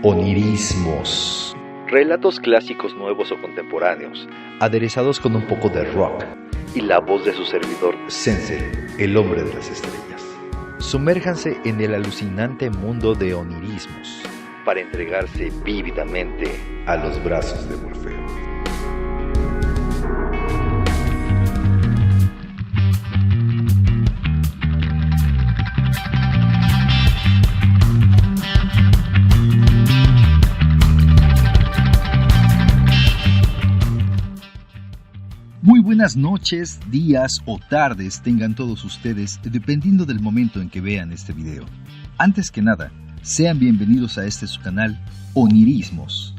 Onirismos. Relatos clásicos nuevos o contemporáneos, aderezados con un poco de rock y la voz de su servidor Sensei, el hombre de las estrellas. Sumérjanse en el alucinante mundo de onirismos para entregarse vívidamente a los brazos de Morfeo. Muy buenas noches, días o tardes tengan todos ustedes, dependiendo del momento en que vean este video. Antes que nada, sean bienvenidos a este su canal, Onirismos.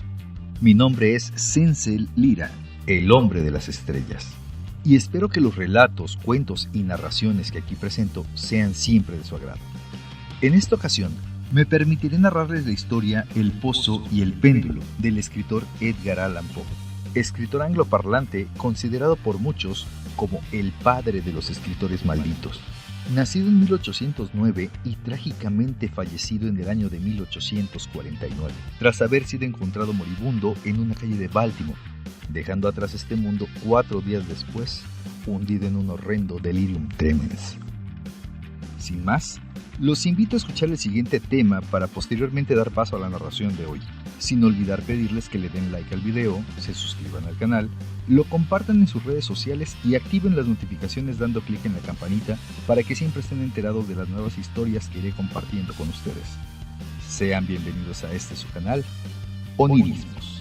Mi nombre es Sensei Lira, el hombre de las estrellas. Y espero que los relatos, cuentos y narraciones que aquí presento sean siempre de su agrado. En esta ocasión, me permitiré narrarles la historia El Pozo y el Péndulo, del escritor Edgar Allan Poe. Escritor angloparlante considerado por muchos como el padre de los escritores malditos. Nacido en 1809 y trágicamente fallecido en el año de 1849, tras haber sido encontrado moribundo en una calle de Baltimore, dejando atrás este mundo 4 días después, hundido en un horrendo delirium tremens. Sin más, los invito a escuchar el siguiente tema para posteriormente dar paso a la narración de hoy. Sin olvidar pedirles que le den like al video, se suscriban al canal, lo compartan en sus redes sociales y activen las notificaciones dando clic en la campanita para que siempre estén enterados de las nuevas historias que iré compartiendo con ustedes. Sean bienvenidos a este su canal, Onirismos.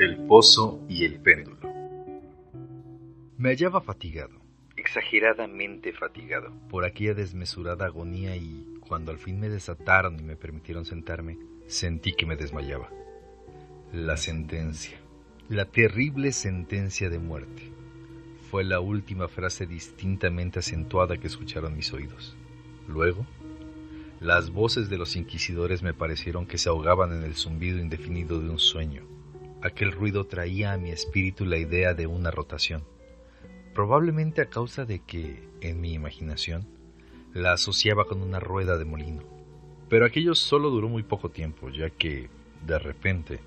El pozo y el péndulo. Me hallaba fatigado, exageradamente fatigado, por aquella desmesurada agonía y, cuando al fin me desataron y me permitieron sentarme, sentí que me desmayaba. La sentencia, la terrible sentencia de muerte, fue la última frase distintamente acentuada que escucharon mis oídos. Luego, las voces de los inquisidores me parecieron que se ahogaban en el zumbido indefinido de un sueño. Aquel ruido traía a mi espíritu la idea de una rotación, probablemente a causa de que, en mi imaginación, la asociaba con una rueda de molino. Pero aquello solo duró muy poco tiempo, ya que, de repente,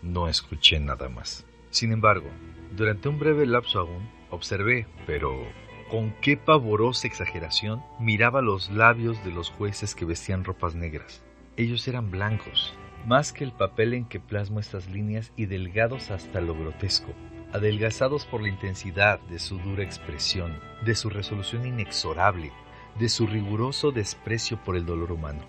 no escuché nada más. Sin embargo, durante un breve lapso aún, observé, pero con qué pavorosa exageración, miraba los labios de los jueces que vestían ropas negras. Ellos eran blancos, más que el papel en que plasmo estas líneas, y delgados hasta lo grotesco, adelgazados por la intensidad de su dura expresión, de su resolución inexorable, de su riguroso desprecio por el dolor humano.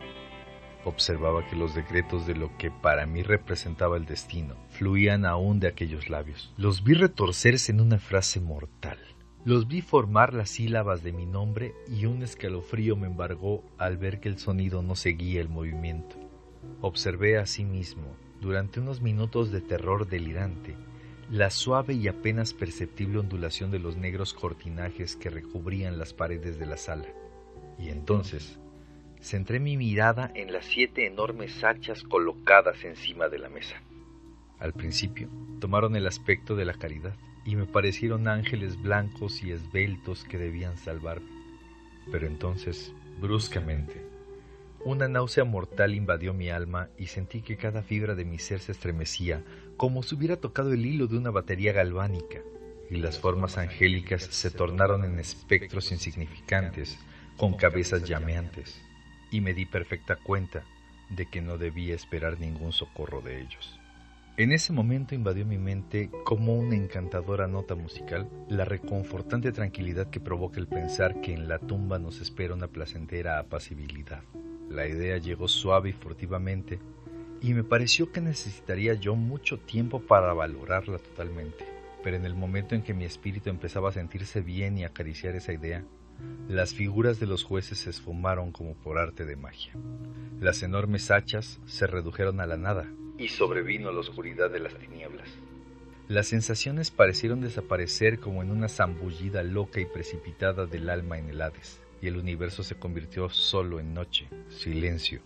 Observaba que los decretos de lo que para mí representaba el destino fluían aún de aquellos labios. Los vi retorcerse en una frase mortal. Los vi formar las sílabas de mi nombre y un escalofrío me embargó al ver que el sonido no seguía el movimiento. Observé asimismo, durante unos minutos de terror delirante, la suave y apenas perceptible ondulación de los negros cortinajes que recubrían las paredes de la sala. Y entonces, centré mi mirada en las 7 enormes hachas colocadas encima de la mesa. Al principio, tomaron el aspecto de la caridad, y me parecieron ángeles blancos y esbeltos que debían salvarme. Pero entonces, bruscamente, una náusea mortal invadió mi alma y sentí que cada fibra de mi ser se estremecía como si hubiera tocado el hilo de una batería galvánica, y las formas angélicas se tornaron en espectros insignificantes con cabezas llameantes, y me di perfecta cuenta de que no debía esperar ningún socorro de ellos. En ese momento invadió mi mente, como una encantadora nota musical, la reconfortante tranquilidad que provoca el pensar que en la tumba nos espera una placentera apacibilidad. La idea llegó suave y furtivamente, y me pareció que necesitaría yo mucho tiempo para valorarla totalmente. Pero en el momento en que mi espíritu empezaba a sentirse bien y a acariciar esa idea, las figuras de los jueces se esfumaron como por arte de magia. Las enormes hachas se redujeron a la nada, y sobrevino la oscuridad de las tinieblas. Las sensaciones parecieron desaparecer como en una zambullida loca y precipitada del alma en el Hades, y el universo se convirtió solo en noche, silencio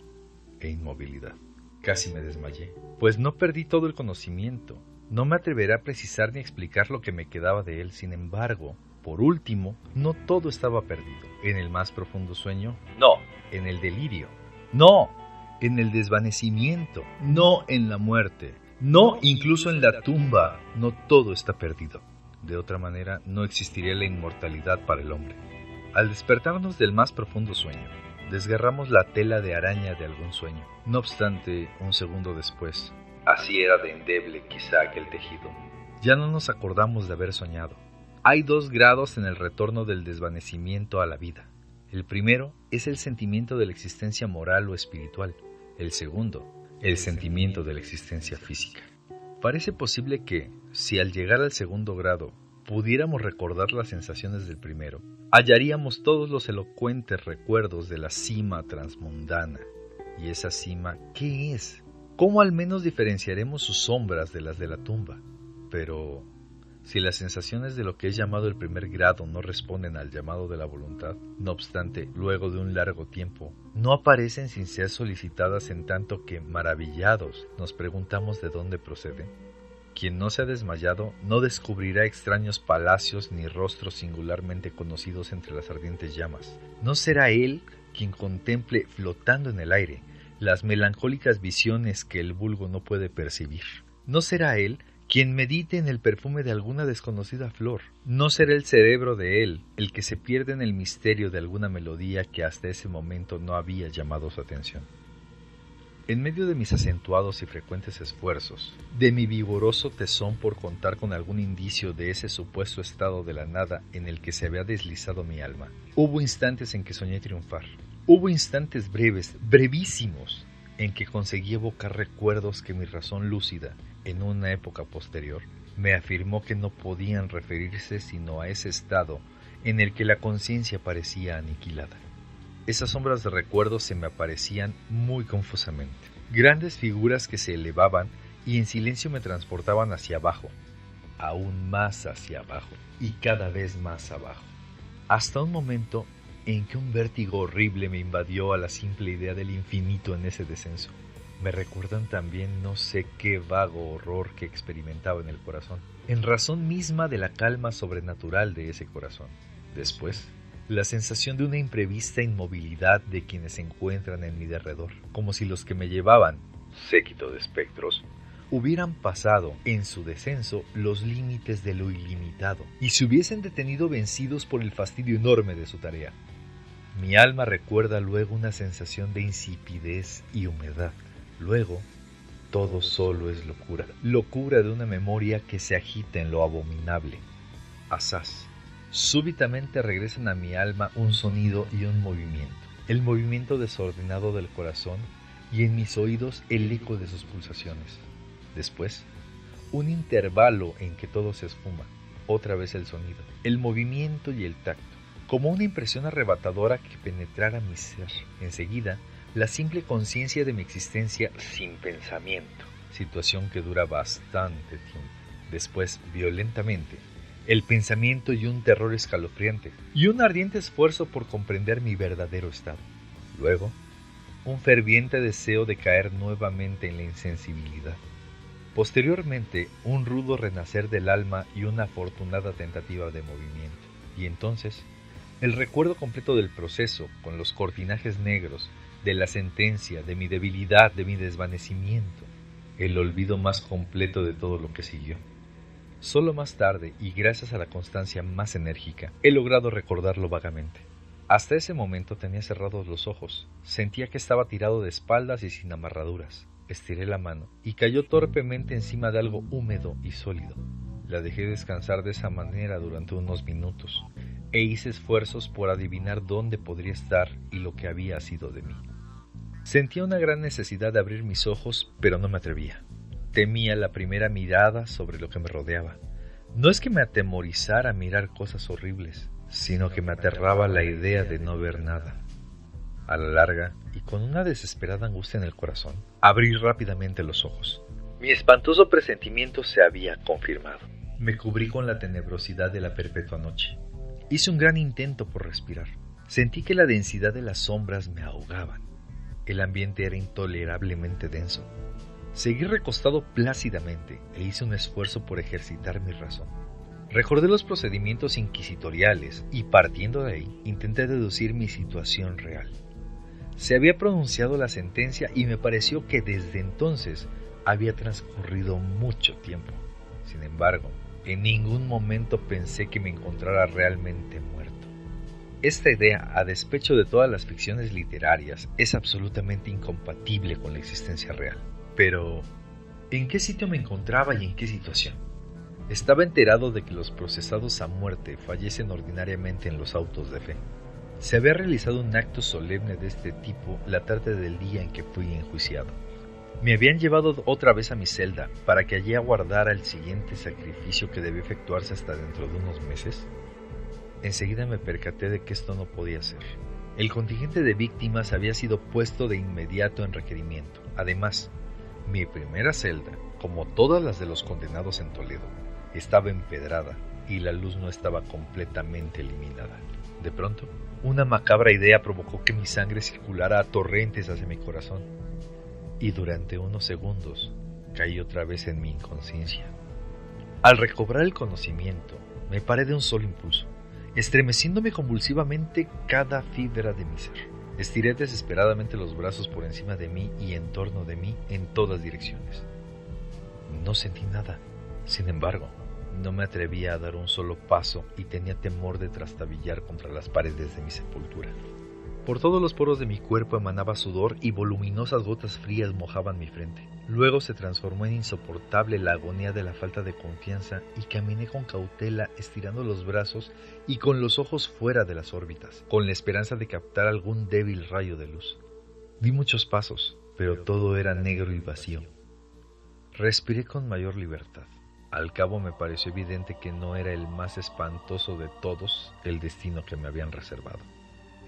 e inmovilidad. Casi me desmayé, pues no perdí todo el conocimiento. No me atreveré a precisar ni a explicar lo que me quedaba de él. Sin embargo, por último, no todo estaba perdido. En el más profundo sueño, no. En el delirio, no. En el desvanecimiento, no en la muerte, no incluso en la tumba, no todo está perdido. De otra manera, no existiría la inmortalidad para el hombre. Al despertarnos del más profundo sueño, desgarramos la tela de araña de algún sueño. No obstante, un segundo después, así era de endeble quizá aquel tejido, ya no nos acordamos de haber soñado. Hay 2 grados en el retorno del desvanecimiento a la vida. El primero es el sentimiento de la existencia moral o espiritual. El segundo, el sentimiento de la existencia física. Parece posible que, si al llegar al segundo grado pudiéramos recordar las sensaciones del primero, hallaríamos todos los elocuentes recuerdos de la cima transmundana. ¿Y esa cima qué es? ¿Cómo al menos diferenciaremos sus sombras de las de la tumba? Pero si las sensaciones de lo que es llamado el primer grado no responden al llamado de la voluntad, no obstante, luego de un largo tiempo, no aparecen sin ser solicitadas, en tanto que, maravillados, nos preguntamos de dónde proceden. Quien no se ha desmayado no descubrirá extraños palacios ni rostros singularmente conocidos entre las ardientes llamas. No será él quien contemple flotando en el aire las melancólicas visiones que el vulgo no puede percibir. No será él quien medite en el perfume de alguna desconocida flor. No será el cerebro de él el que se pierde en el misterio de alguna melodía que hasta ese momento no había llamado su atención. En medio de mis acentuados y frecuentes esfuerzos, de mi vigoroso tesón por contar con algún indicio de ese supuesto estado de la nada en el que se había deslizado mi alma, hubo instantes en que soñé triunfar. Hubo instantes breves, brevísimos, en que conseguí evocar recuerdos que mi razón lúcida, en una época posterior, me afirmó que no podían referirse sino a ese estado en el que la conciencia parecía aniquilada. Esas sombras de recuerdos se me aparecían muy confusamente, grandes figuras que se elevaban y en silencio me transportaban hacia abajo, aún más hacia abajo y cada vez más abajo, hasta un momento en que un vértigo horrible me invadió a la simple idea del infinito en ese descenso. Me recuerdan también no sé qué vago horror que experimentaba en el corazón, en razón misma de la calma sobrenatural de ese corazón. Después, la sensación de una imprevista inmovilidad de quienes se encuentran en mi derredor, como si los que me llevaban, séquito de espectros, hubieran pasado en su descenso los límites de lo ilimitado y se hubiesen detenido vencidos por el fastidio enorme de su tarea. Mi alma recuerda luego una sensación de insipidez y humedad. Luego, todo solo es locura, locura de una memoria que se agita en lo abominable. Asaz, súbitamente regresan a mi alma un sonido y un movimiento, el movimiento desordenado del corazón y en mis oídos el eco de sus pulsaciones. Después, un intervalo en que todo se esfuma, otra vez el sonido, el movimiento y el tacto, como una impresión arrebatadora que penetrara mi ser. Enseguida, la simple conciencia de mi existencia sin pensamiento, situación que dura bastante tiempo. Después, violentamente, el pensamiento y un terror escalofriante, y un ardiente esfuerzo por comprender mi verdadero estado. Luego, un ferviente deseo de caer nuevamente en la insensibilidad. Posteriormente, un rudo renacer del alma y una afortunada tentativa de movimiento. Y entonces, el recuerdo completo del proceso, con los cortinajes negros, de la sentencia, de mi debilidad, de mi desvanecimiento. El olvido más completo de todo lo que siguió. Solo más tarde, y gracias a la constancia más enérgica, he logrado recordarlo vagamente. Hasta ese momento tenía cerrados los ojos. Sentía que estaba tirado de espaldas y sin amarraduras. Estiré la mano y cayó torpemente encima de algo húmedo y sólido. La dejé descansar de esa manera durante unos minutos e hice esfuerzos por adivinar dónde podría estar y lo que había sido de mí. Sentía una gran necesidad de abrir mis ojos, pero no me atrevía. Temía la primera mirada sobre lo que me rodeaba. No es que me atemorizara mirar cosas horribles, sino que me aterraba la idea de no ver nada. A la larga, y con una desesperada angustia en el corazón, abrí rápidamente los ojos. Mi espantoso presentimiento se había confirmado. Me cubrí con la tenebrosidad de la perpetua noche. Hice un gran intento por respirar. Sentí que la densidad de las sombras me ahogaban. El ambiente era intolerablemente denso. Seguí recostado plácidamente e hice un esfuerzo por ejercitar mi razón. Recordé los procedimientos inquisitoriales y, partiendo de ahí, intenté deducir mi situación real. Se había pronunciado la sentencia y me pareció que desde entonces había transcurrido mucho tiempo. Sin embargo, en ningún momento pensé que me encontrara realmente muerto. Esta idea, a despecho de todas las ficciones literarias, es absolutamente incompatible con la existencia real. Pero, ¿en qué sitio me encontraba y en qué situación? Estaba enterado de que los procesados a muerte fallecen ordinariamente en los autos de fe. Se había realizado un acto solemne de este tipo la tarde del día en que fui enjuiciado. Me habían llevado otra vez a mi celda para que allí aguardara el siguiente sacrificio que debía efectuarse hasta dentro de unos meses. Enseguida me percaté de que esto no podía ser. El contingente de víctimas había sido puesto de inmediato en requerimiento. Además, mi primera celda, como todas las de los condenados en Toledo, estaba empedrada y la luz no estaba completamente eliminada. De pronto, una macabra idea provocó que mi sangre circulara a torrentes hacia mi corazón, y durante unos segundos caí otra vez en mi inconsciencia. Al recobrar el conocimiento, me paré de un solo impulso, estremeciéndome convulsivamente cada fibra de mi ser. Estiré desesperadamente los brazos por encima de mí y en torno de mí en todas direcciones. No sentí nada. Sin embargo, no me atrevía a dar un solo paso y tenía temor de trastabillar contra las paredes de mi sepultura. Por todos los poros de mi cuerpo emanaba sudor y voluminosas gotas frías mojaban mi frente. Luego se transformó en insoportable la agonía de la falta de confianza y caminé con cautela estirando los brazos y con los ojos fuera de las órbitas, con la esperanza de captar algún débil rayo de luz. Di muchos pasos, pero todo era negro y vacío. Respiré con mayor libertad. Al cabo me pareció evidente que no era el más espantoso de todos el destino que me habían reservado.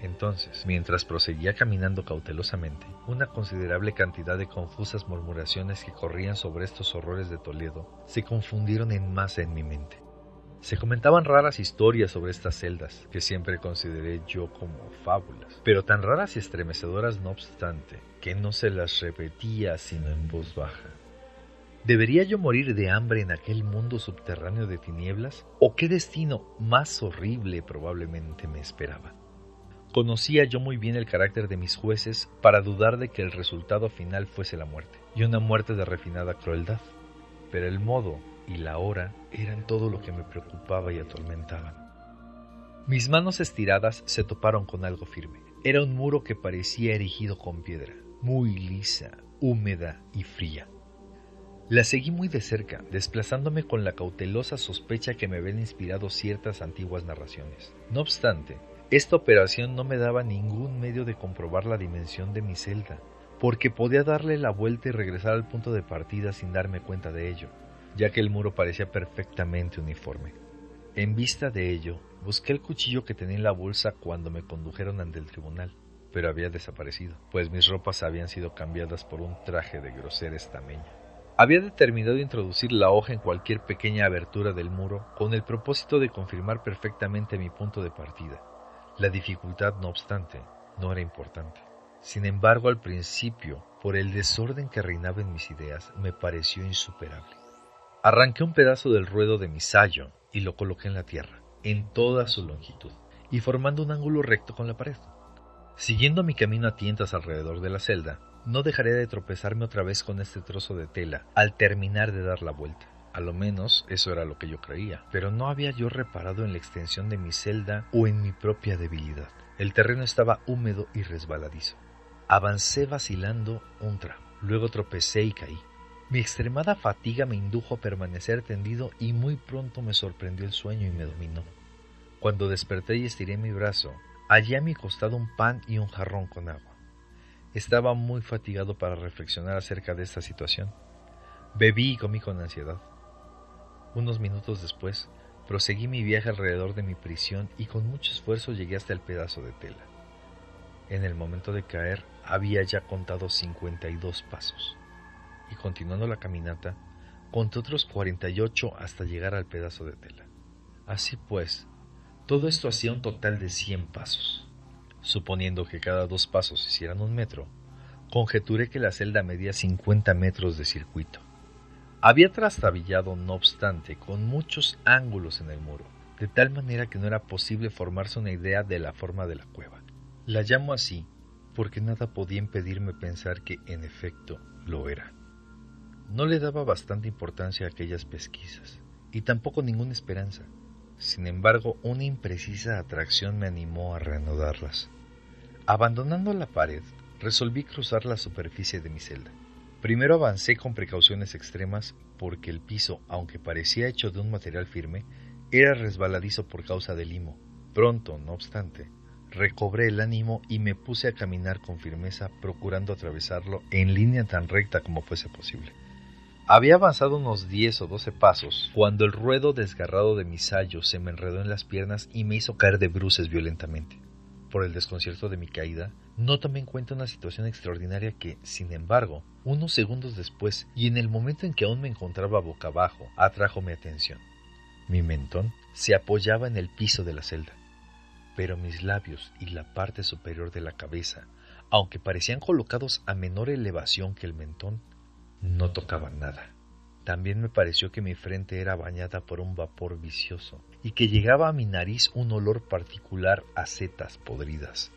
Entonces, mientras proseguía caminando cautelosamente, una considerable cantidad de confusas murmuraciones que corrían sobre estos horrores de Toledo se confundieron en masa en mi mente. Se comentaban raras historias sobre estas celdas, que siempre consideré yo como fábulas, pero tan raras y estremecedoras no obstante, que no se las repetía sino en voz baja. ¿Debería yo morir de hambre en aquel mundo subterráneo de tinieblas? ¿O qué destino más horrible probablemente me esperaba? Conocía yo muy bien el carácter de mis jueces para dudar de que el resultado final fuese la muerte, y una muerte de refinada crueldad, pero el modo y la hora eran todo lo que me preocupaba y atormentaba. Mis manos estiradas se toparon con algo firme. Era un muro que parecía erigido con piedra, muy lisa, húmeda y fría. La seguí muy de cerca, desplazándome con la cautelosa sospecha que me habían inspirado ciertas antiguas narraciones. No obstante, esta operación no me daba ningún medio de comprobar la dimensión de mi celda, porque podía darle la vuelta y regresar al punto de partida sin darme cuenta de ello, ya que el muro parecía perfectamente uniforme. En vista de ello, busqué el cuchillo que tenía en la bolsa cuando me condujeron ante el tribunal, pero había desaparecido, pues mis ropas habían sido cambiadas por un traje de grosera estameña. Había determinado introducir la hoja en cualquier pequeña abertura del muro con el propósito de confirmar perfectamente mi punto de partida. La dificultad, no obstante, no era importante. Sin embargo, al principio, por el desorden que reinaba en mis ideas, me pareció insuperable. Arranqué un pedazo del ruedo de mi sayo y lo coloqué en la tierra, en toda su longitud, y formando un ángulo recto con la pared. Siguiendo mi camino a tientas alrededor de la celda, no dejaré de tropezarme otra vez con este trozo de tela al terminar de dar la vuelta. A lo menos eso era lo que yo creía, pero no había yo reparado en la extensión de mi celda o en mi propia debilidad. El terreno estaba húmedo y resbaladizo. Avancé vacilando un tramo, luego tropecé y caí. Mi extremada fatiga me indujo a permanecer tendido y muy pronto me sorprendió el sueño y me dominó. Cuando desperté y estiré mi brazo, hallé a mi costado un pan y un jarrón con agua. Estaba muy fatigado para reflexionar acerca de esta situación. Bebí y comí con ansiedad. Unos minutos después, proseguí mi viaje alrededor de mi prisión y con mucho esfuerzo llegué hasta el pedazo de tela. En el momento de caer, había ya contado 52 pasos. Y continuando la caminata, conté otros 48 hasta llegar al pedazo de tela. Así pues, todo esto hacía un total de 100 pasos. Suponiendo que cada 2 pasos hicieran 1 metro, conjeturé que la celda medía 50 metros de circuito. Había trastabillado, no obstante, con muchos ángulos en el muro, de tal manera que no era posible formarse una idea de la forma de la cueva. La llamo así porque nada podía impedirme pensar que, en efecto, lo era. No le daba bastante importancia a aquellas pesquisas, y tampoco ninguna esperanza. Sin embargo, una imprecisa atracción me animó a reanudarlas. Abandonando la pared, resolví cruzar la superficie de mi celda. Primero avancé con precauciones extremas porque el piso, aunque parecía hecho de un material firme, era resbaladizo por causa del limo. Pronto, no obstante, recobré el ánimo y me puse a caminar con firmeza, procurando atravesarlo en línea tan recta como fuese posible. Había avanzado unos 10 o 12 pasos cuando el ruedo desgarrado de mi sayo se me enredó en las piernas y me hizo caer de bruces violentamente. Por el desconcierto de mi caída, no tomé en cuenta una situación extraordinaria que, sin embargo, unos segundos después y en el momento en que aún me encontraba boca abajo, atrajo mi atención. Mi mentón se apoyaba en el piso de la celda, pero mis labios y la parte superior de la cabeza, aunque parecían colocados a menor elevación que el mentón, no tocaban nada. También me pareció que mi frente era bañada por un vapor vicioso y que llegaba a mi nariz un olor particular a setas podridas.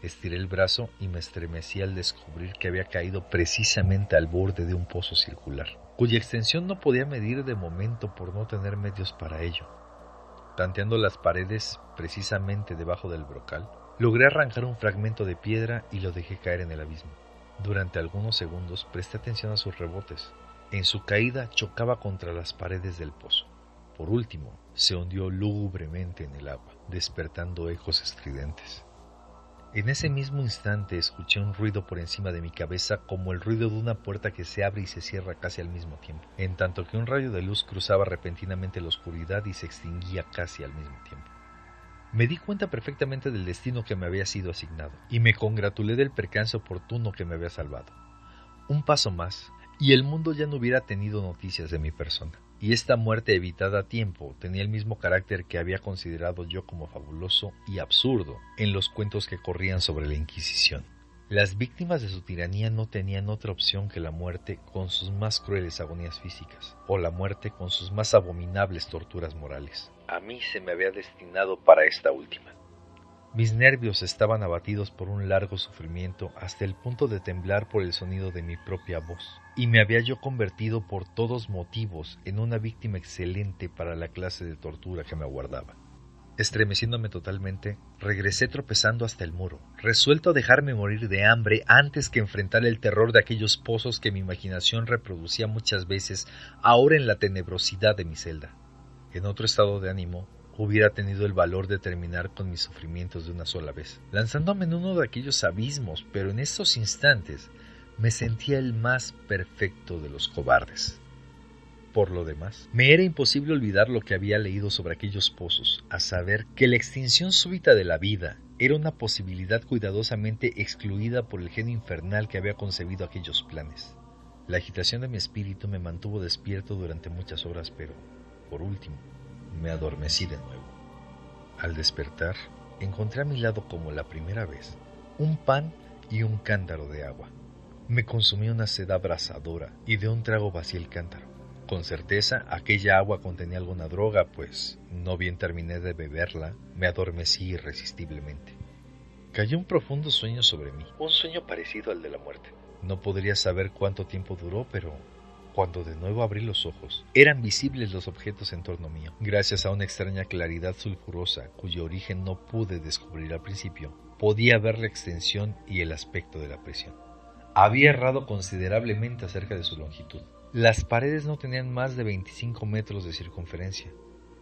Estiré el brazo y me estremecí al descubrir que había caído precisamente al borde de un pozo circular, cuya extensión no podía medir de momento por no tener medios para ello. Tanteando las paredes precisamente debajo del brocal, logré arrancar un fragmento de piedra y lo dejé caer en el abismo. Durante algunos segundos presté atención a sus rebotes. En su caída chocaba contra las paredes del pozo. Por último, se hundió lúgubremente en el agua, despertando ecos estridentes. En ese mismo instante escuché un ruido por encima de mi cabeza, como el ruido de una puerta que se abre y se cierra casi al mismo tiempo, en tanto que un rayo de luz cruzaba repentinamente la oscuridad y se extinguía casi al mismo tiempo. Me di cuenta perfectamente del destino que me había sido asignado, y me congratulé del percance oportuno que me había salvado. Un paso más, y el mundo ya no hubiera tenido noticias de mi persona, y esta muerte evitada a tiempo tenía el mismo carácter que había considerado yo como fabuloso y absurdo en los cuentos que corrían sobre la Inquisición. Las víctimas de su tiranía no tenían otra opción que la muerte con sus más crueles agonías físicas, o la muerte con sus más abominables torturas morales. A mí se me había destinado para esta última. Mis nervios estaban abatidos por un largo sufrimiento hasta el punto de temblar por el sonido de mi propia voz, y me había yo convertido por todos motivos en una víctima excelente para la clase de tortura que me aguardaba. Estremeciéndome totalmente, regresé tropezando hasta el muro, resuelto a dejarme morir de hambre antes que enfrentar el terror de aquellos pozos que mi imaginación reproducía muchas veces ahora en la tenebrosidad de mi celda. En otro estado de ánimo, hubiera tenido el valor de terminar con mis sufrimientos de una sola vez, lanzándome en uno de aquellos abismos, pero en estos instantes me sentía el más perfecto de los cobardes. Por lo demás, me era imposible olvidar lo que había leído sobre aquellos pozos, a saber que la extinción súbita de la vida era una posibilidad cuidadosamente excluida por el genio infernal que había concebido aquellos planes. La agitación de mi espíritu me mantuvo despierto durante muchas horas, pero, por último, me adormecí de nuevo. Al despertar, encontré a mi lado como la primera vez un pan y un cántaro de agua. Me consumí una sed abrasadora y de un trago vacié el cántaro. Con certeza, aquella agua contenía alguna droga, pues, no bien terminé de beberla, me adormecí irresistiblemente. Cayó un profundo sueño sobre mí, un sueño parecido al de la muerte. No podría saber cuánto tiempo duró, pero cuando de nuevo abrí los ojos, eran visibles los objetos en torno mío, gracias a una extraña claridad sulfurosa, cuyo origen no pude descubrir al principio. Podía ver la extensión y el aspecto de la prisión. Había errado considerablemente acerca de su longitud. Las paredes no tenían más de 25 metros de circunferencia.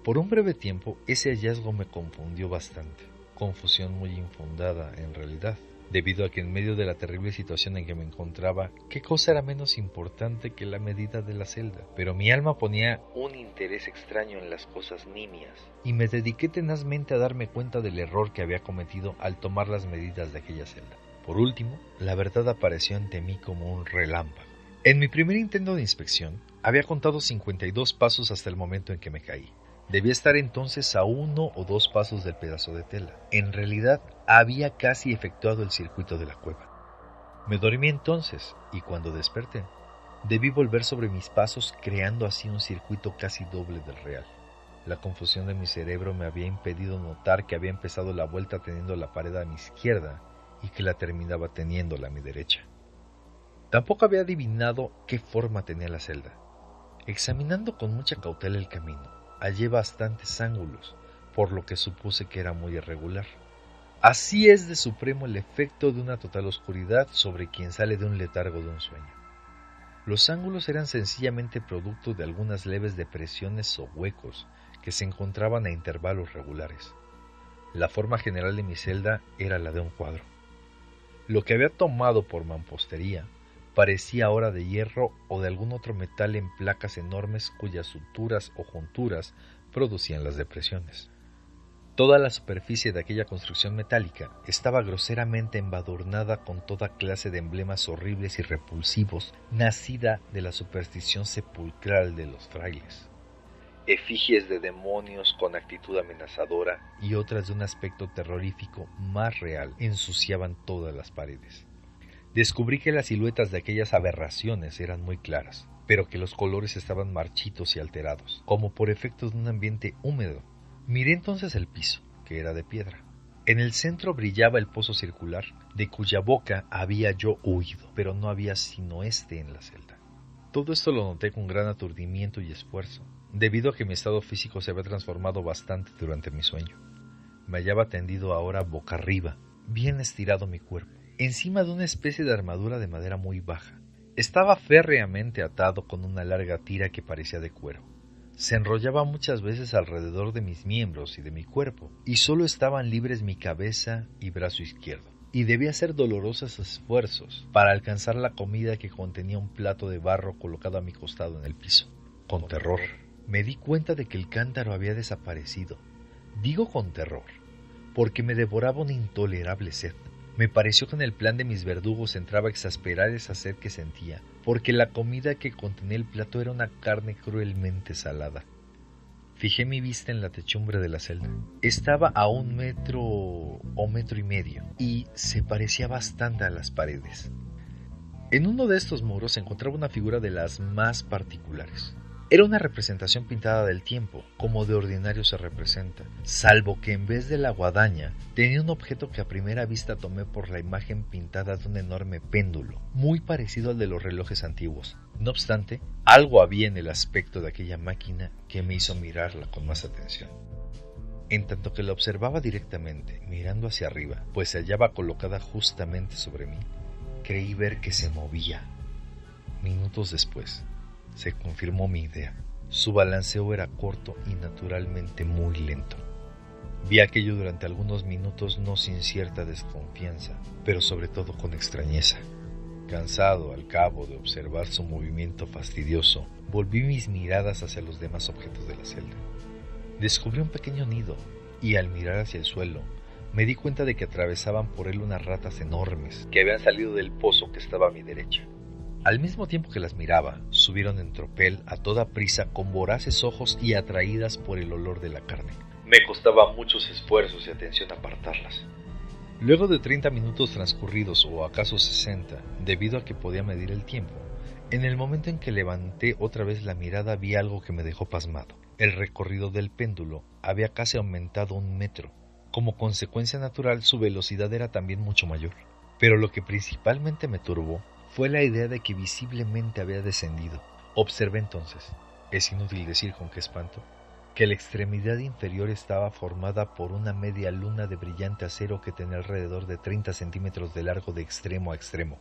Por un breve tiempo, ese hallazgo me confundió bastante. Confusión muy infundada, en realidad, debido a que en medio de la terrible situación en que me encontraba, ¿qué cosa era menos importante que la medida de la celda? Pero mi alma ponía un interés extraño en las cosas nimias, y me dediqué tenazmente a darme cuenta del error que había cometido al tomar las medidas de aquella celda. Por último, la verdad apareció ante mí como un relámpago. En mi primer intento de inspección, había contado 52 pasos hasta el momento en que me caí. Debía estar entonces a 1 o 2 pasos del pedazo de tela. En realidad, había casi efectuado el circuito de la cueva. Me dormí entonces, y cuando desperté, debí volver sobre mis pasos, creando así un circuito casi doble del real. La confusión de mi cerebro me había impedido notar que había empezado la vuelta teniendo la pared a mi izquierda y que la terminaba teniéndola a mi derecha. Tampoco había adivinado qué forma tenía la celda. Examinando con mucha cautela el camino, hallé bastantes ángulos, por lo que supuse que era muy irregular. Así es de supremo el efecto de una total oscuridad sobre quien sale de un letargo de un sueño. Los ángulos eran sencillamente producto de algunas leves depresiones o huecos que se encontraban a intervalos regulares. La forma general de mi celda era la de un cuadro. Lo que había tomado por mampostería parecía ahora de hierro o de algún otro metal en placas enormes cuyas suturas o junturas producían las depresiones. Toda la superficie de aquella construcción metálica estaba groseramente embadurnada con toda clase de emblemas horribles y repulsivos, nacida de la superstición sepulcral de los frailes. Efigies de demonios con actitud amenazadora y otras de un aspecto terrorífico más real ensuciaban todas las paredes. Descubrí que las siluetas de aquellas aberraciones eran muy claras, pero que los colores estaban marchitos y alterados, como por efecto de un ambiente húmedo. Miré entonces el piso, que era de piedra. En el centro brillaba el pozo circular, de cuya boca había yo huido, pero no había sino este en la celda. Todo esto lo noté con gran aturdimiento y esfuerzo, debido a que mi estado físico se había transformado bastante durante mi sueño. Me hallaba tendido ahora boca arriba, bien estirado mi cuerpo, encima de una especie de armadura de madera muy baja. Estaba férreamente atado con una larga tira que parecía de cuero. Se enrollaba muchas veces alrededor de mis miembros y de mi cuerpo, y solo estaban libres mi cabeza y brazo izquierdo. y debía hacer dolorosos esfuerzos para alcanzar la comida que contenía un plato de barro colocado a mi costado en el piso. Con terror, me di cuenta de que el cántaro había desaparecido. Digo con terror, porque me devoraba una intolerable sed. Me pareció que en el plan de mis verdugos entraba a exasperar esa sed que sentía, porque la comida que contenía el plato era una carne cruelmente salada. Fijé mi vista en la techumbre de la celda. Estaba a 1 metro o metro y medio, y se parecía bastante a las paredes. En uno de estos muros se encontraba una figura de las más particulares. Era una representación pintada del tiempo, como de ordinario se representa, salvo que en vez de la guadaña tenía un objeto que a primera vista tomé por la imagen pintada de un enorme péndulo, muy parecido al de los relojes antiguos. No obstante, algo había en el aspecto de aquella máquina que me hizo mirarla con más atención. En tanto que la observaba directamente, mirando hacia arriba, pues se hallaba colocada justamente sobre mí, creí ver que se movía. Minutos después, se confirmó mi idea. Su balanceo era corto y naturalmente muy lento. Vi aquello durante algunos minutos no sin cierta desconfianza, pero sobre todo con extrañeza. Cansado al cabo de observar su movimiento fastidioso, volví mis miradas hacia los demás objetos de la celda. Descubrí un pequeño nido y al mirar hacia el suelo, me di cuenta de que atravesaban por él unas ratas enormes que habían salido del pozo que estaba a mi derecha. Al mismo tiempo que las miraba, subieron en tropel a toda prisa con voraces ojos y atraídas por el olor de la carne. Me costaba muchos esfuerzos y atención apartarlas. Luego de 30 minutos transcurridos o acaso 60, debido a que podía medir el tiempo, en el momento en que levanté otra vez la mirada vi algo que me dejó pasmado. El recorrido del péndulo había casi aumentado 1 metro. Como consecuencia natural, su velocidad era también mucho mayor. Pero lo que principalmente me turbó fue la idea de que visiblemente había descendido. Observé entonces, es inútil decir con qué espanto, que la extremidad inferior estaba formada por una media luna de brillante acero que tenía alrededor de 30 centímetros de largo de extremo a extremo.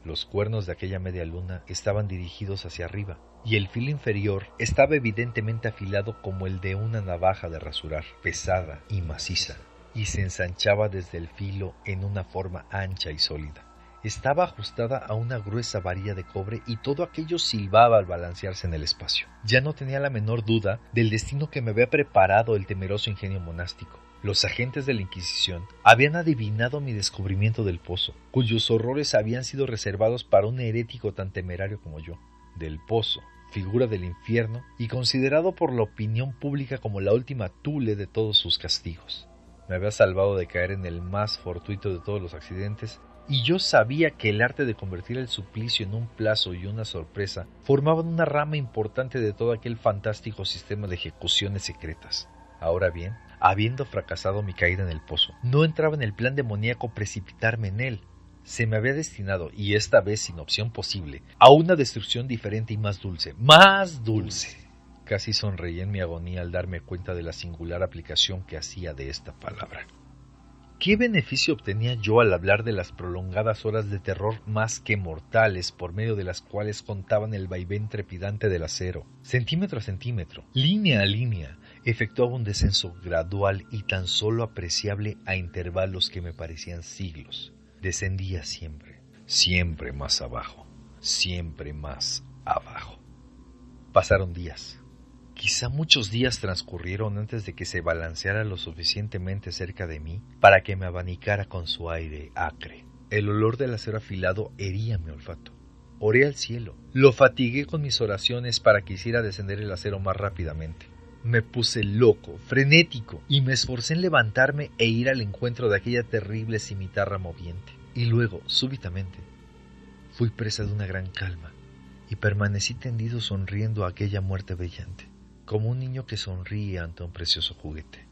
Los cuernos de aquella media luna estaban dirigidos hacia arriba, y el filo inferior estaba evidentemente afilado como el de una navaja de rasurar, pesada y maciza, y se ensanchaba desde el filo en una forma ancha y sólida. Estaba ajustada a una gruesa varilla de cobre y todo aquello silbaba al balancearse en el espacio. Ya no tenía la menor duda del destino que me había preparado el temeroso ingenio monástico. Los agentes de la Inquisición habían adivinado mi descubrimiento del pozo, cuyos horrores habían sido reservados para un herético tan temerario como yo. Del pozo, figura del infierno y considerado por la opinión pública como la última tule de todos sus castigos. Me había salvado de caer en el más fortuito de todos los accidentes, y yo sabía que el arte de convertir el suplicio en un plazo y una sorpresa formaban una rama importante de todo aquel fantástico sistema de ejecuciones secretas. Ahora bien, habiendo fracasado mi caída en el pozo, no entraba en el plan demoníaco precipitarme en él. Se me había destinado, y esta vez sin opción posible, a una destrucción diferente y más dulce. ¡Más dulce! Casi sonreí en mi agonía al darme cuenta de la singular aplicación que hacía de esta palabra. ¿Qué beneficio obtenía yo al hablar de las prolongadas horas de terror más que mortales por medio de las cuales contaban el vaivén trepidante del acero? Centímetro a centímetro, línea a línea, efectuaba un descenso gradual y tan solo apreciable a intervalos que me parecían siglos. Descendía siempre, siempre más abajo, siempre más abajo. Pasaron días. Quizá muchos días transcurrieron antes de que se balanceara lo suficientemente cerca de mí para que me abanicara con su aire acre. El olor del acero afilado hería mi olfato. Oré al cielo. Lo fatigué con mis oraciones para que hiciera descender el acero más rápidamente. Me puse loco, frenético, y me esforcé en levantarme e ir al encuentro de aquella terrible cimitarra moviente. Y luego, súbitamente, fui presa de una gran calma y permanecí tendido sonriendo a aquella muerte brillante, como un niño que sonríe ante un precioso juguete.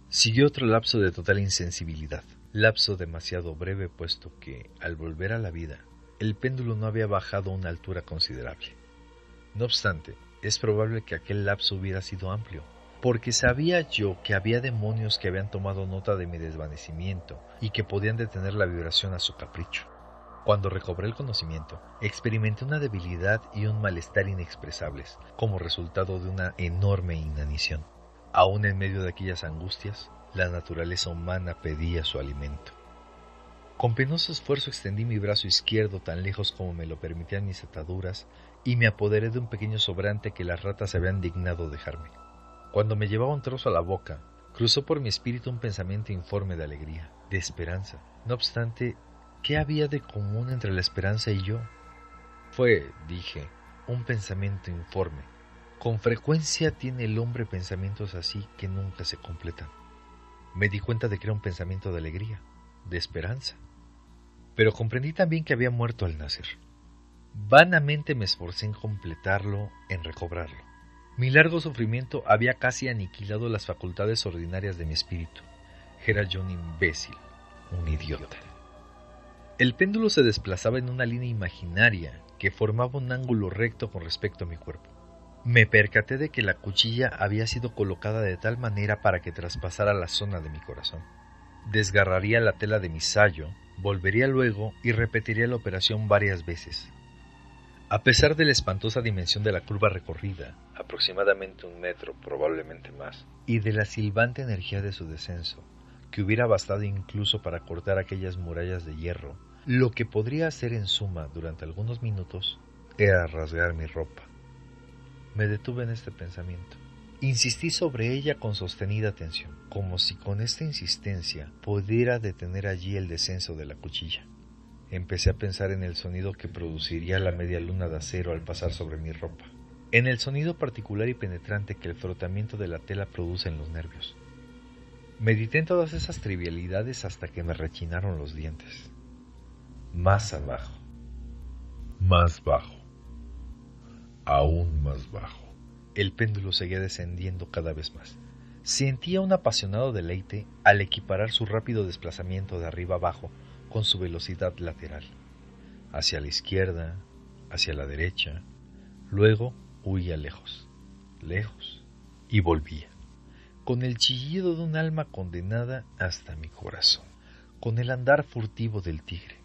Siguió otro lapso de total insensibilidad, lapso demasiado breve puesto que, al volver a la vida, el péndulo no había bajado a una altura considerable. No obstante, es probable que aquel lapso hubiera sido amplio, porque sabía yo que había demonios que habían tomado nota de mi desvanecimiento y que podían detener la vibración a su capricho. Cuando recobré el conocimiento, experimenté una debilidad y un malestar inexpresables, como resultado de una enorme inanición. Aún en medio de aquellas angustias, la naturaleza humana pedía su alimento. Con penoso esfuerzo extendí mi brazo izquierdo tan lejos como me lo permitían mis ataduras y me apoderé de un pequeño sobrante que las ratas se habían dignado dejarme. Cuando me llevaba un trozo a la boca, cruzó por mi espíritu un pensamiento informe de alegría, de esperanza. No obstante, ¿qué había de común entre la esperanza y yo? Fue, dije, un pensamiento informe. Con frecuencia tiene el hombre pensamientos así que nunca se completan. Me di cuenta de que era un pensamiento de alegría, de esperanza. Pero comprendí también que había muerto al nacer. Vanamente me esforcé en completarlo, en recobrarlo. Mi largo sufrimiento había casi aniquilado las facultades ordinarias de mi espíritu. Era yo un imbécil, un idiota. El péndulo se desplazaba en una línea imaginaria que formaba un ángulo recto con respecto a mi cuerpo. Me percaté de que la cuchilla había sido colocada de tal manera para que traspasara la zona de mi corazón. Desgarraría la tela de mi sayo, volvería luego y repetiría la operación varias veces. A pesar de la espantosa dimensión de la curva recorrida, aproximadamente 1 metro, probablemente más, y de la silbante energía de su descenso, que hubiera bastado incluso para cortar aquellas murallas de hierro, lo que podría hacer en suma durante algunos minutos era rasgar mi ropa. Me detuve en este pensamiento. Insistí sobre ella con sostenida atención, como si con esta insistencia pudiera detener allí el descenso de la cuchilla. Empecé a pensar en el sonido que produciría la media luna de acero al pasar sobre mi ropa, en el sonido particular y penetrante que el frotamiento de la tela produce en los nervios. Medité en todas esas trivialidades hasta que me rechinaron los dientes. Más abajo, más bajo, aún más bajo. El péndulo seguía descendiendo cada vez más. Sentía un apasionado deleite al equiparar su rápido desplazamiento de arriba abajo con su velocidad lateral, hacia la izquierda, hacia la derecha, luego huía lejos, lejos, y volvía, con el chillido de un alma condenada hasta mi corazón, con el andar furtivo del tigre.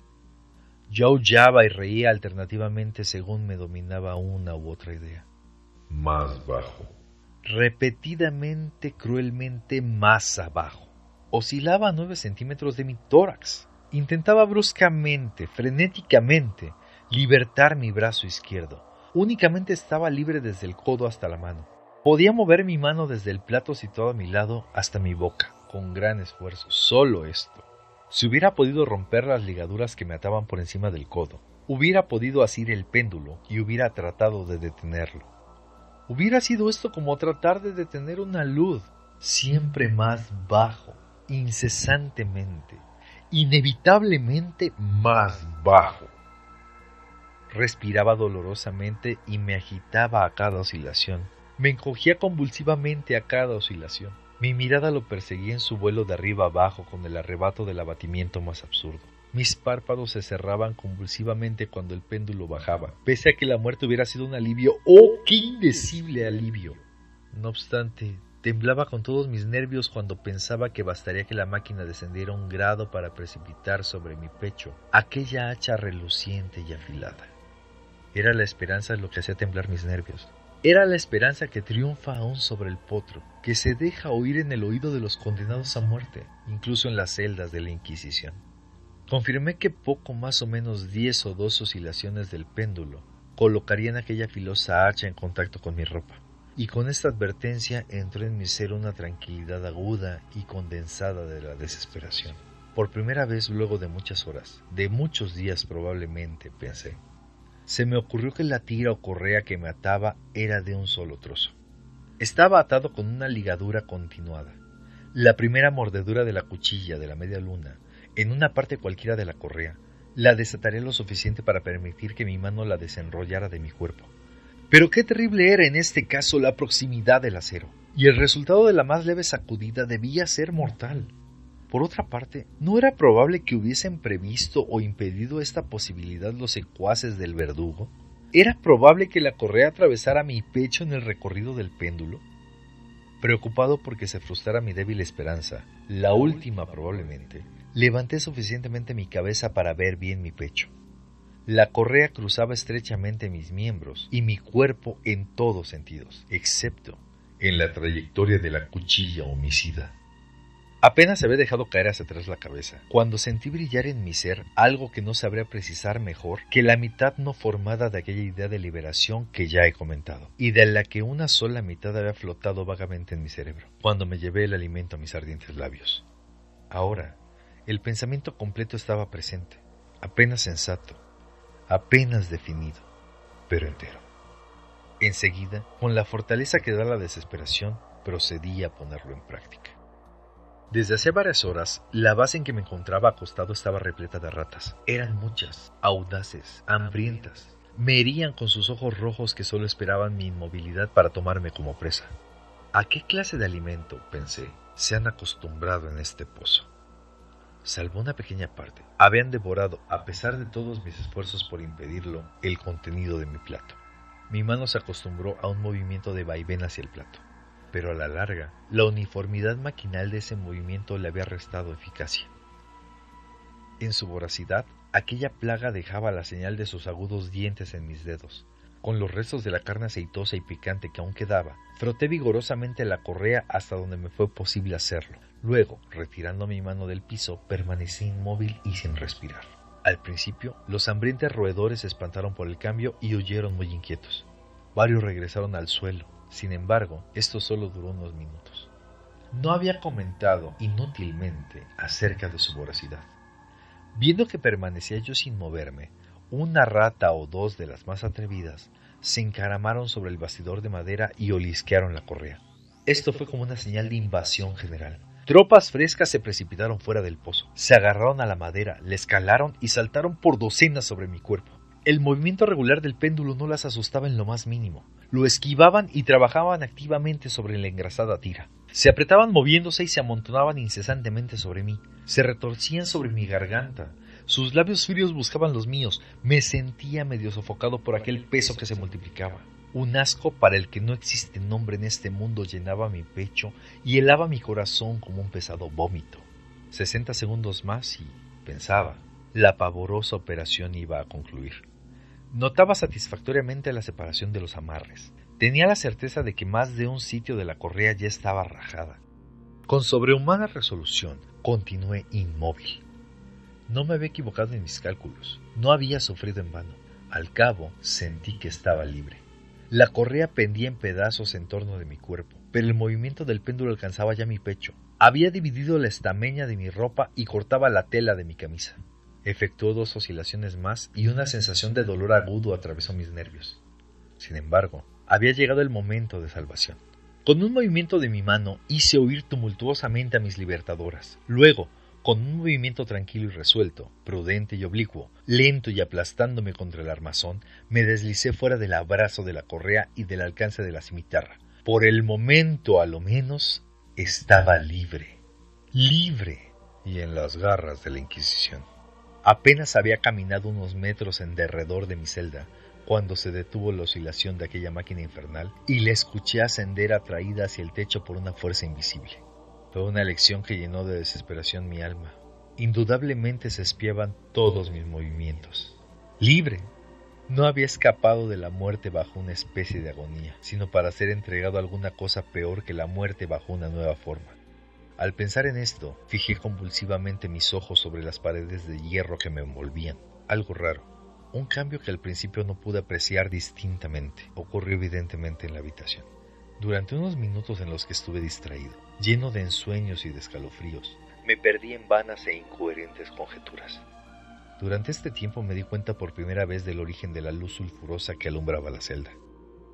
Yo aullaba y reía alternativamente según me dominaba una u otra idea. Más bajo. Repetidamente, cruelmente más abajo. Oscilaba a 9 centímetros de mi tórax. Intentaba bruscamente, frenéticamente, libertar mi brazo izquierdo. Únicamente estaba libre desde el codo hasta la mano. Podía mover mi mano desde el plato situado a mi lado hasta mi boca, con gran esfuerzo, solo esto. Si hubiera podido romper las ligaduras que me ataban por encima del codo, hubiera podido asir el péndulo y hubiera tratado de detenerlo. Hubiera sido esto como tratar de detener una luz, siempre más bajo, incesantemente, inevitablemente más bajo. Respiraba dolorosamente y me agitaba a cada oscilación. Me encogía convulsivamente a cada oscilación. Mi mirada lo perseguía en su vuelo de arriba abajo con el arrebato del abatimiento más absurdo. Mis párpados se cerraban convulsivamente cuando el péndulo bajaba, pese a que la muerte hubiera sido un alivio. ¡Oh, qué indecible alivio! No obstante, temblaba con todos mis nervios cuando pensaba que bastaría que la máquina descendiera 1 grado para precipitar sobre mi pecho aquella hacha reluciente y afilada. Era la esperanza lo que hacía temblar mis nervios. Era la esperanza que triunfa aún sobre el potro, que se deja oír en el oído de los condenados a muerte, incluso en las celdas de la Inquisición. Confirmé que poco más o menos 10 o 12 oscilaciones del péndulo colocarían aquella filosa hacha en contacto con mi ropa, y con esta advertencia entró en mi ser una tranquilidad aguda y condensada de la desesperación. Por primera vez luego de muchas horas, de muchos días probablemente, pensé, se me ocurrió que la tira o correa que me ataba era de un solo trozo. Estaba atado con una ligadura continuada. La primera mordedura de la cuchilla de la media luna, en una parte cualquiera de la correa, la desataría lo suficiente para permitir que mi mano la desenrollara de mi cuerpo. Pero qué terrible era en este caso la proximidad del acero, y el resultado de la más leve sacudida debía ser mortal. Por otra parte, ¿no era probable que hubiesen previsto o impedido esta posibilidad los secuaces del verdugo? ¿Era probable que la correa atravesara mi pecho en el recorrido del péndulo? Preocupado porque se frustrara mi débil esperanza, la última probablemente, levanté suficientemente mi cabeza para ver bien mi pecho. La correa cruzaba estrechamente mis miembros y mi cuerpo en todos sentidos, excepto en la trayectoria de la cuchilla homicida. Apenas se había dejado caer hacia atrás la cabeza, cuando sentí brillar en mi ser algo que no sabría precisar mejor que la mitad no formada de aquella idea de liberación que ya he comentado, y de la que una sola mitad había flotado vagamente en mi cerebro, cuando me llevé el alimento a mis ardientes labios. Ahora, el pensamiento completo estaba presente, apenas sensato, apenas definido, pero entero. Enseguida, con la fortaleza que da la desesperación, procedí a ponerlo en práctica. Desde hace varias horas, la base en que me encontraba acostado estaba repleta de ratas. Eran muchas, audaces, hambrientas. Me herían con sus ojos rojos que solo esperaban mi inmovilidad para tomarme como presa. ¿A qué clase de alimento, pensé, se han acostumbrado en este pozo? Salvo una pequeña parte, habían devorado, a pesar de todos mis esfuerzos por impedirlo, el contenido de mi plato. Mi mano se acostumbró a un movimiento de vaivén hacia el plato, pero a la larga, la uniformidad maquinal de ese movimiento le había restado eficacia. En su voracidad, aquella plaga dejaba la señal de sus agudos dientes en mis dedos. Con los restos de la carne aceitosa y picante que aún quedaba, froté vigorosamente la correa hasta donde me fue posible hacerlo. Luego, retirando mi mano del piso, permanecí inmóvil y sin respirar. Al principio, los hambrientes roedores se espantaron por el cambio y huyeron muy inquietos. Varios regresaron al suelo. Sin embargo, esto solo duró unos minutos. No había comentado inútilmente acerca de su voracidad. Viendo que permanecía yo sin moverme, una rata o dos de las más atrevidas se encaramaron sobre el bastidor de madera y olisquearon la correa. Esto fue como una señal de invasión general. Tropas frescas se precipitaron fuera del pozo, se agarraron a la madera, la escalaron y saltaron por docenas sobre mi cuerpo. El movimiento regular del péndulo no las asustaba en lo más mínimo. Lo esquivaban y trabajaban activamente sobre la engrasada tira. Se apretaban moviéndose y se amontonaban incesantemente sobre mí. Se retorcían sobre mi garganta. Sus labios fríos buscaban los míos. Me sentía medio sofocado por aquel peso que se multiplicaba. Un asco para el que no existe nombre en este mundo llenaba mi pecho y helaba mi corazón como un pesado vómito. 60 segundos más y, pensaba, la pavorosa operación iba a concluir. Notaba satisfactoriamente la separación de los amarres. Tenía la certeza de que más de un sitio de la correa ya estaba rajada. Con sobrehumana resolución, continué inmóvil. No me había equivocado en mis cálculos. No había sufrido en vano. Al cabo, sentí que estaba libre. La correa pendía en pedazos en torno de mi cuerpo, pero el movimiento del péndulo alcanzaba ya mi pecho. Había dividido la estameña de mi ropa y cortaba la tela de mi camisa. Efectuó 2 oscilaciones más y una sensación de dolor agudo atravesó mis nervios. Sin embargo, había llegado el momento de salvación. Con un movimiento de mi mano hice huir tumultuosamente a mis libertadoras. Luego, con un movimiento tranquilo y resuelto, prudente y oblicuo, lento y aplastándome contra el armazón, me deslicé fuera del abrazo de la correa y del alcance de la cimitarra. Por el momento, a lo menos, estaba libre. Libre y en las garras de la Inquisición. Apenas había caminado unos metros en derredor de mi celda, cuando se detuvo la oscilación de aquella máquina infernal y la escuché ascender atraída hacia el techo por una fuerza invisible. Fue una lección que llenó de desesperación mi alma. Indudablemente se espiaban todos mis movimientos. Libre. No había escapado de la muerte bajo una especie de agonía, sino para ser entregado a alguna cosa peor que la muerte bajo una nueva forma. Al pensar en esto, fijé convulsivamente mis ojos sobre las paredes de hierro que me envolvían. Algo raro. Un cambio que al principio no pude apreciar distintamente, ocurrió evidentemente en la habitación. Durante unos minutos en los que estuve distraído, lleno de ensueños y de escalofríos, me perdí en vanas e incoherentes conjeturas. Durante este tiempo me di cuenta por primera vez del origen de la luz sulfurosa que alumbraba la celda.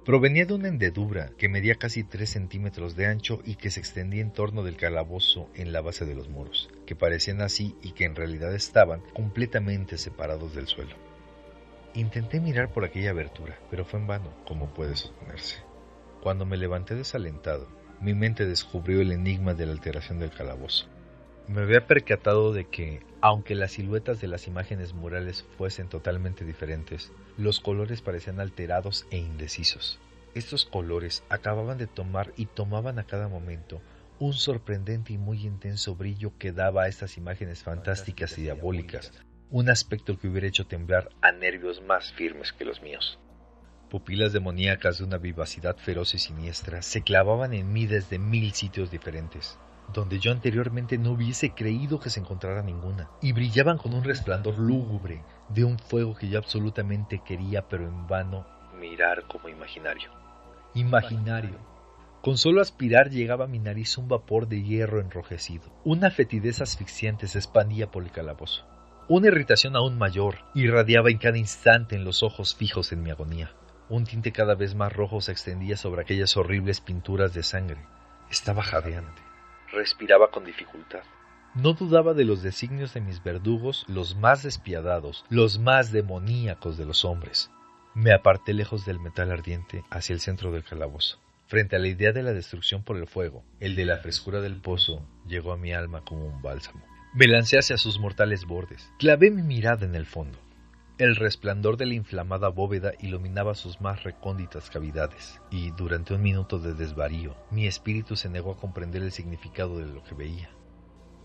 Provenía de una hendedura que medía casi 3 centímetros de ancho y que se extendía en torno del calabozo en la base de los muros, que parecían así y que en realidad estaban completamente separados del suelo. Intenté mirar por aquella abertura, pero fue en vano, como puede suponerse. Cuando me levanté desalentado, mi mente descubrió el enigma de la alteración del calabozo. Me había percatado de que, aunque las siluetas de las imágenes murales fuesen totalmente diferentes, los colores parecían alterados e indecisos. Estos colores acababan de tomar y tomaban a cada momento un sorprendente y muy intenso brillo que daba a estas imágenes fantásticas y diabólicas un aspecto que hubiera hecho temblar a nervios más firmes que los míos. Pupilas demoníacas de una vivacidad feroz y siniestra se clavaban en mí desde 1000 sitios diferentes. donde yo anteriormente no hubiese creído que se encontrara ninguna, y brillaban con un resplandor lúgubre de un fuego que yo absolutamente quería, pero en vano, mirar como imaginario. Imaginario. Con solo aspirar llegaba a mi nariz un vapor de hierro enrojecido. Una fetidez asfixiante se expandía por el calabozo. Una irritación aún mayor irradiaba en cada instante en los ojos fijos en mi agonía. Un tinte cada vez más rojo se extendía sobre aquellas horribles pinturas de sangre. Estaba jadeante. Respiraba con dificultad. No dudaba de los designios de mis verdugos, los más despiadados, los más demoníacos de los hombres. Me aparté lejos del metal ardiente hacia el centro del calabozo. Frente a la idea de la destrucción por el fuego, el de la frescura del pozo llegó a mi alma como un bálsamo. Me lancé hacia sus mortales bordes. Clavé mi mirada en el fondo. El resplandor de la inflamada bóveda iluminaba sus más recónditas cavidades, y durante un minuto de desvarío, mi espíritu se negó a comprender el significado de lo que veía.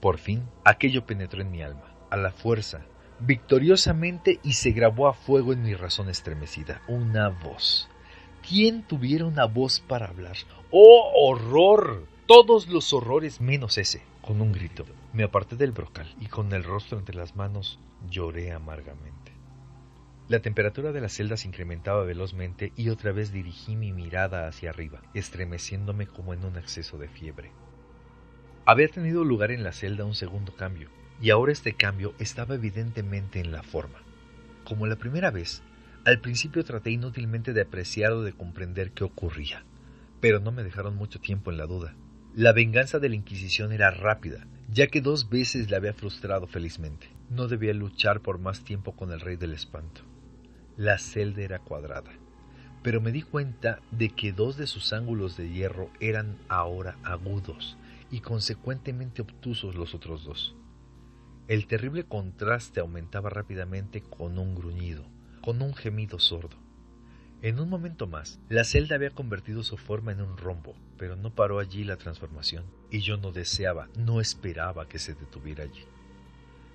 Por fin, aquello penetró en mi alma, a la fuerza, victoriosamente, y se grabó a fuego en mi razón estremecida. Una voz. ¿Quién tuviera una voz para hablar? ¡Oh, horror! Todos los horrores menos ese. Con un grito, me aparté del brocal y con el rostro entre las manos lloré amargamente. La temperatura de la celda se incrementaba velozmente y otra vez dirigí mi mirada hacia arriba, estremeciéndome como en un acceso de fiebre. Había tenido lugar en la celda un segundo cambio, y ahora este cambio estaba evidentemente en la forma. Como la primera vez, al principio traté inútilmente de apreciar o de comprender qué ocurría, pero no me dejaron mucho tiempo en la duda. La venganza de la Inquisición era rápida, ya que 2 veces la había frustrado felizmente. No debía luchar por más tiempo con el Rey del Espanto. La celda era cuadrada, pero me di cuenta de que 2 de sus ángulos de hierro eran ahora agudos y consecuentemente obtusos los otros 2. El terrible contraste aumentaba rápidamente con un gruñido, con un gemido sordo. En un momento más, la celda había convertido su forma en un rombo, pero no paró allí la transformación, y yo no deseaba, no esperaba que se detuviera allí.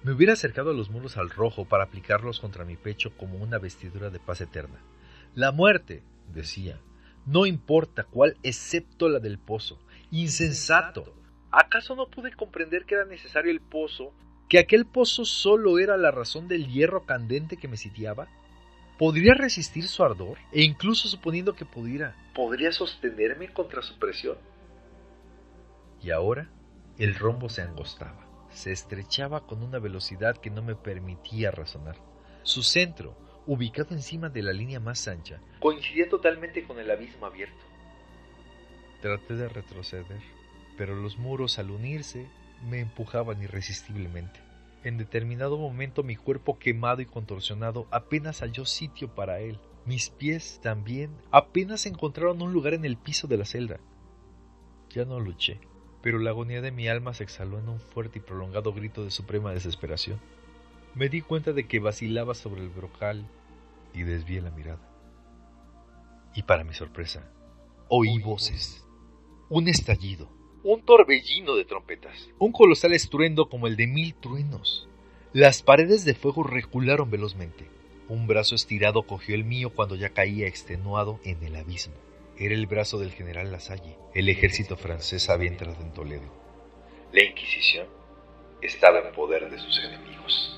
Me hubiera acercado a los muros al rojo para aplicarlos contra mi pecho como una vestidura de paz eterna. La muerte, decía, no importa cuál excepto la del pozo. ¡Insensato! ¿Acaso no pude comprender que era necesario el pozo, que aquel pozo solo era la razón del hierro candente que me sitiaba? ¿Podría resistir su ardor? E incluso suponiendo que pudiera, ¿podría sostenerme contra su presión? Y ahora el rombo se angostaba, se estrechaba con una velocidad que no me permitía razonar. Su centro, ubicado encima de la línea más ancha, coincidía totalmente con el abismo abierto. Traté de retroceder, pero los muros al unirse me empujaban irresistiblemente. En determinado momento mi cuerpo quemado y contorsionado apenas halló sitio para él. Mis pies también apenas encontraron un lugar en el piso de la celda. Ya no luché, pero la agonía de mi alma se exhaló en un fuerte y prolongado grito de suprema desesperación. Me di cuenta de que vacilaba sobre el brocal y desvié la mirada. Y para mi sorpresa, oí voces, un estallido, un torbellino de trompetas, un colosal estruendo como el de 1000 truenos. Las paredes de fuego recularon velozmente. Un brazo estirado cogió el mío cuando ya caía extenuado en el abismo. Era el brazo del general Lasalle. El ejército francés había entrado en Toledo. La Inquisición estaba en poder de sus enemigos.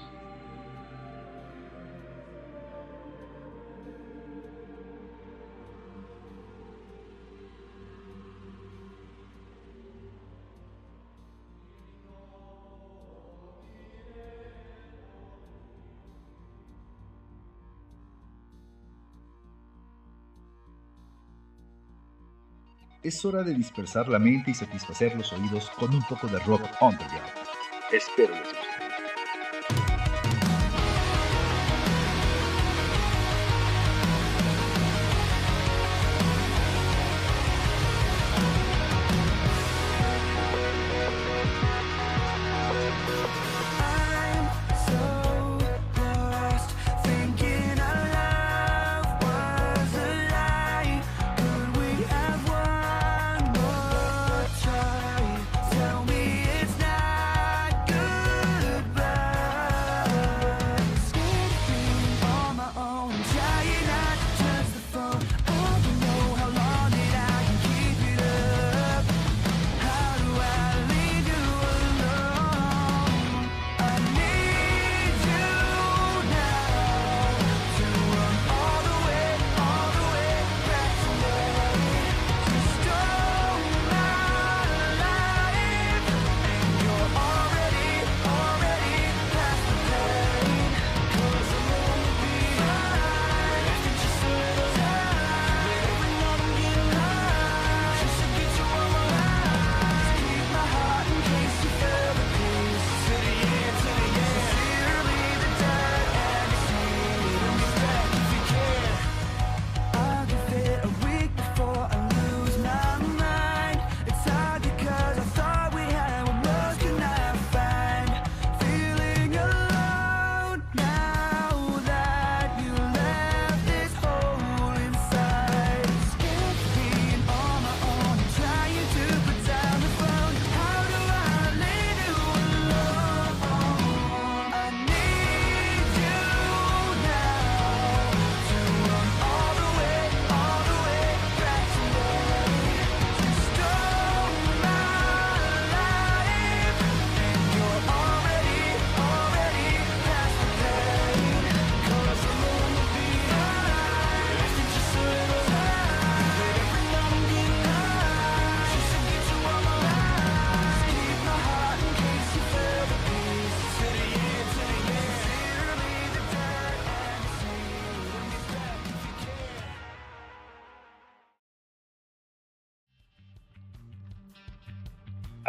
Es hora de dispersar la mente y satisfacer los oídos con un poco de rock underground. Espero les guste.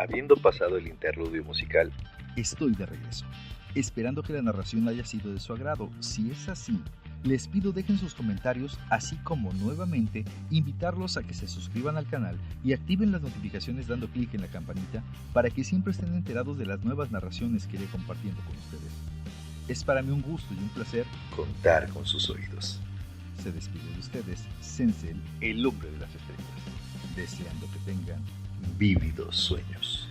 Habiendo pasado el interludio musical, estoy de regreso, esperando que la narración haya sido de su agrado. Si es así, les pido dejen sus comentarios, así como nuevamente invitarlos a que se suscriban al canal y activen las notificaciones dando clic en la campanita para que siempre estén enterados de las nuevas narraciones que iré compartiendo con ustedes. Es para mí un gusto y un placer contar con sus oídos. Se despide de ustedes, Sensei, el hombre de las estrellas, deseando que tengan Vívidos sueños.